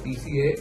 TCA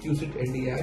QCT Nd:YAG